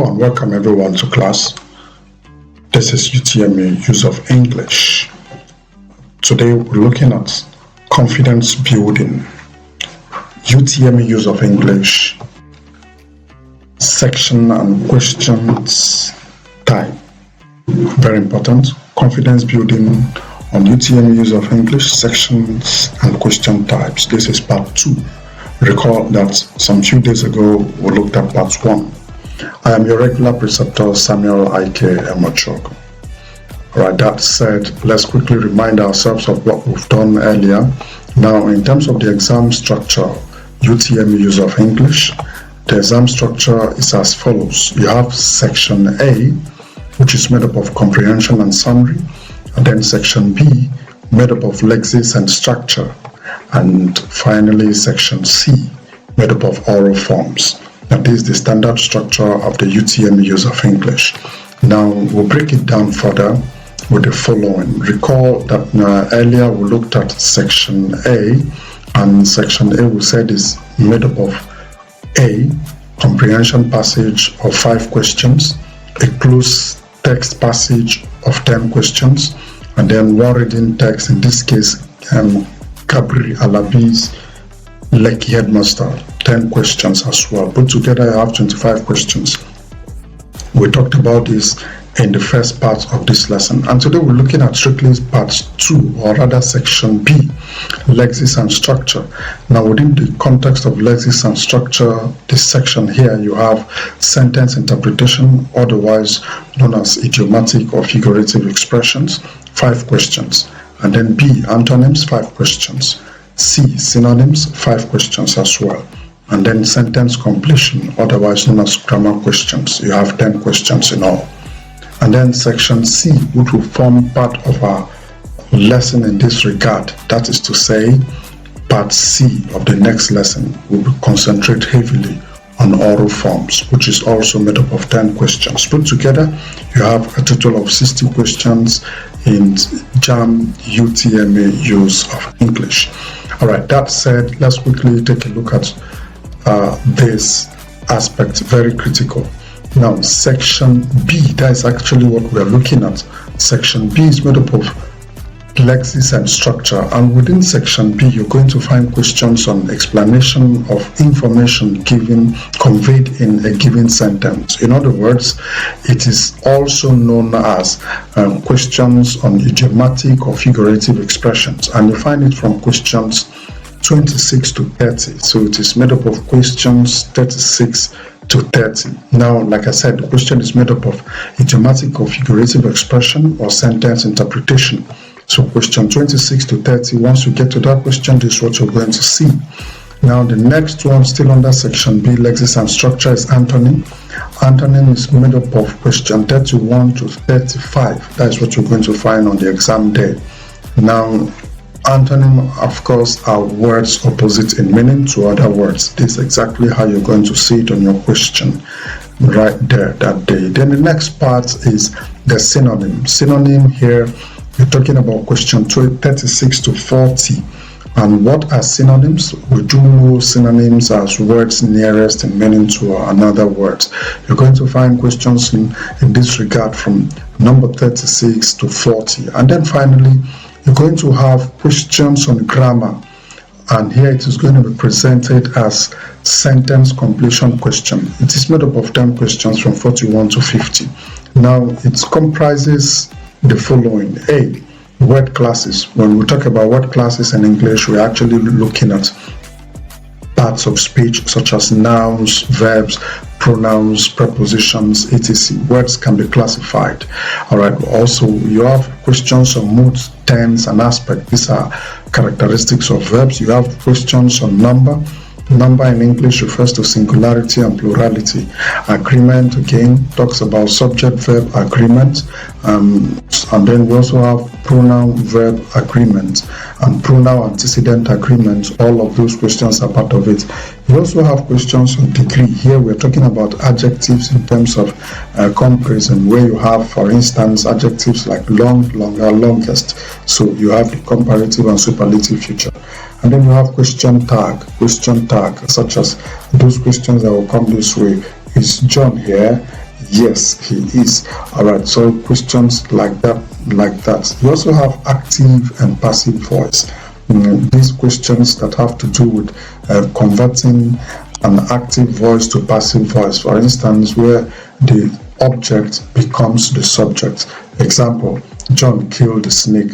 Hello and welcome everyone to class. This is UTME Use of English. Today we're looking at confidence building. UTME Use of English, section and questions type. Very important. Confidence building on UTME Use of English, sections and question types. This is part 2. Recall that some few days ago we looked at part 1. I am your regular preceptor, Samuel Ike Emochok. Alright, that said, let's quickly remind ourselves of what we've done earlier. Now, in terms of the exam structure, UTME Use of English, the exam structure is as follows. You have section A, which is made up of comprehension and summary, and then section B, made up of lexis and structure, and finally section C, made up of oral forms. Now, this is the standard structure of the UTME Use of English. Now, we'll break it down further with the following. Recall that earlier we looked at section A, and section A we said is made up of A, comprehension passage of 5 questions, a closed text passage of 10 questions, and then one reading text, in this case, Kabri Alabi's Lekki Headmaster, 10 questions as well. Put together, I have 25 questions. We talked about this in the first part of this lesson, and today we're looking at strictly part 2, or rather section B, lexis and structure. Now, within the context of lexis and structure, this section here, you have sentence interpretation, otherwise known as idiomatic or figurative expressions, 5 questions, and then B, antonyms, 5 questions, C, synonyms, 5 questions as well, and then sentence completion, otherwise known as grammar questions. You have 10 questions in all. And then section C, which will form part of our lesson in this regard, that is to say, part C of the next lesson, will concentrate heavily on oral forms, which is also made up of 10 questions. Put together, you have a total of 60 questions in Jamb-Utme Use of English. Alright, that said, let's quickly take a look at this aspect, very critical. Now, section B, that is actually what we are looking at. Section B is made up of lexis and structure, and within section B, you're going to find questions on explanation of information conveyed in a given sentence. In other words, it is also known as questions on idiomatic or figurative expressions, and you find it from questions 26 to 30. So it is made up of questions 36 to 30. Now, like I said, the question is made up of idiomatic or figurative expression or sentence interpretation. So question 26 to 30, once you get to that question, this is what you're going to see. Now, the next one, still under section B, lexis and structure, is antonym. Antonym is made up of question 31 to 35. That is what you're going to find on the exam day. Now, antonym, of course, are words opposite in meaning to other words. This is exactly how you're going to see it on your question right there that day. Then the next part is the synonym. Synonym here, we're talking about question 36 to 40. And what are synonyms? We do know synonyms as words nearest in meaning to another word. You're going to find questions in this regard from number 36 to 40. And then finally, you're going to have questions on grammar, and here it is going to be presented as sentence completion question. It is made up of 10 questions from 41 to 50. Now, it comprises the following. A, word classes. When we talk about word classes in English, we're actually looking at parts of speech such as nouns, verbs, pronouns, prepositions, etc. Words can be classified. Alright, also you have questions on mood, tense, and aspect. These are characteristics of verbs. You have questions on number. Number in English refers to singularity and plurality. Agreement, again, talks about subject-verb agreement. And then we also have pronoun-verb agreement and pronoun antecedent agreement. All of those questions are part of it. We also have questions on degree. Here we're talking about adjectives in terms of comparison, where you have, for instance, adjectives like long, longer, longest. So you have the comparative and superlative feature. And then you have question tag, such as those questions that will come this way. Is John here? Yes, he is. All right, so questions like that. You also have active and passive voice. These questions that have to do with converting an active voice to passive voice, for instance, where the object becomes the subject. Example, John killed the snake.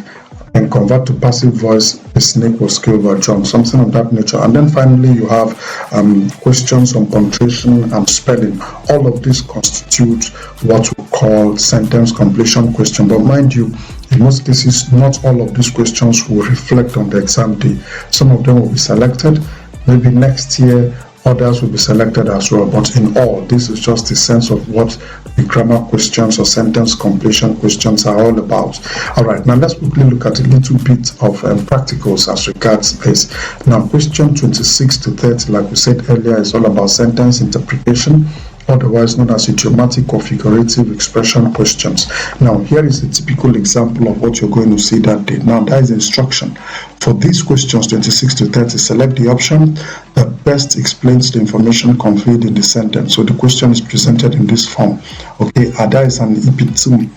And convert to passive voice, the snake was killed by John, something of that nature. And then finally you have questions on punctuation and spelling. All of this constitutes what we call sentence completion question. But mind you, in most cases, not all of these questions will reflect on the exam day. Some of them will be selected. Maybe next year, others will be selected as well. But in all, this is just the sense of what the grammar questions or sentence completion questions are all about. All right, now let's quickly look at a little bit of practicals as regards this. Now, question 26 to 30, like we said earlier, is all about sentence interpretation, otherwise known as idiomatic or figurative expression questions. Now, here is a typical example of what you're going to see that day. Now, that is instruction. For these questions, 26 to 30, select the option that best explains the information conveyed in the sentence. So the question is presented in this form. Okay, Ada is an epitome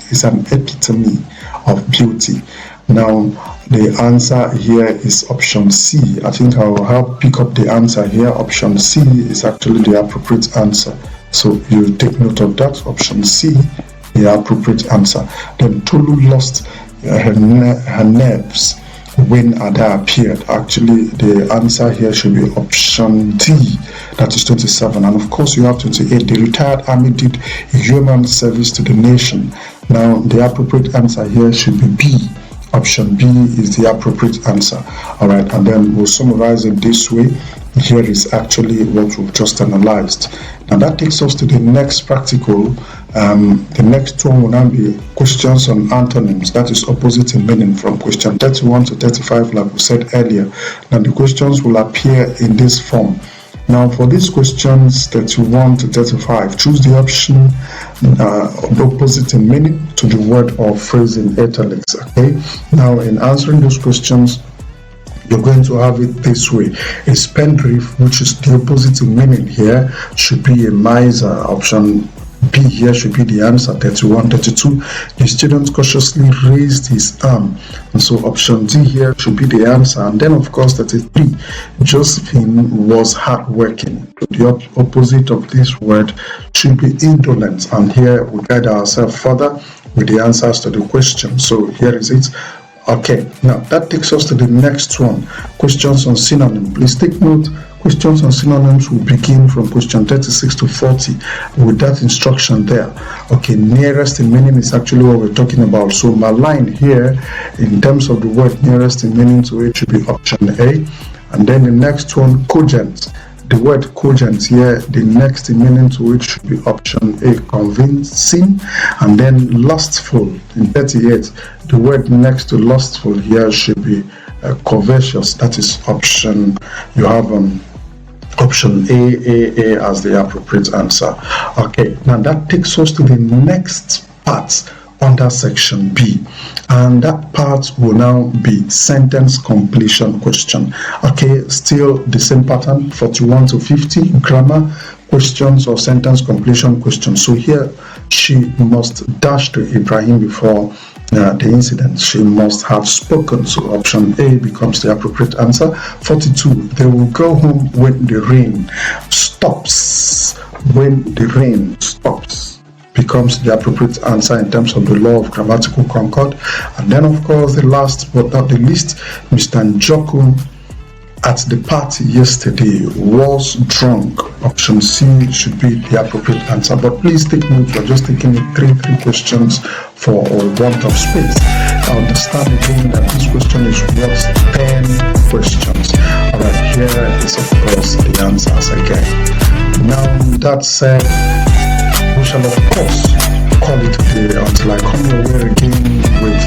of beauty. Now, the answer here is option C. I think I will help pick up the answer here. Option C is actually the appropriate answer. So you take note of that. Option C, the appropriate answer. Then Tolu lost her nerves when Ada appeared. Actually, the answer here should be option D, that is 27. And of course, you have 28. The retired army did human service to the nation. Now, the appropriate answer here should be B. Option B is the appropriate answer. All right, and then we'll summarize it this way. Here is actually what we've just analyzed. Now that takes us to the next practical. The next one will now be questions on antonyms, that is opposite in meaning, from question 31 to 35, like we said earlier. Now the questions will appear in this form. Now for these questions 31 to 35, choose the option opposite in meaning to the word or phrase in italics. Okay, now in answering those questions, you're going to have it this way. A spendthrift, which is the opposite in meaning here, should be a miser. Option B here should be the answer. 31. 32, the student cautiously raised his arm, and so option D here should be the answer. And then of course 33, Josephine was hardworking. The opposite of this word should be indolent, and here we guide ourselves further with the answers to the question. So here is it. Okay, now that takes us to the next one, questions on synonyms. Please take note, questions on synonyms will begin from question 36 to 40 with that instruction there. Okay, nearest in meaning is actually what we're talking about. So my line here, in terms of the word nearest in meaning to it, should be option A. And then the next one, cogent. The word cogent here, the next in meaning to it should be option A, convincing. And then lustful in 38, the word next to lustful here should be covetous. That is option, you have option A as the appropriate answer. Okay, now that takes us to the next part under section B, and that part will now be sentence completion question. Okay, still the same pattern, 41 to 50, grammar questions or sentence completion questions. So here she must dash to Ibrahim before the incident. She must have spoken. So option A becomes the appropriate answer. 42, they will go home when the rain stops. When the rain stops becomes the appropriate answer in terms of the law of grammatical concord. And then of course the last but not the least, Mr. Njoku at the party yesterday was drunk. Option C should be the appropriate answer. But please take note, we're just taking three questions for want of space. I understand again that this question is worth 10 questions. Alright, here is of course the answers again. Now that said, we shall of course call it a day until I come your way again with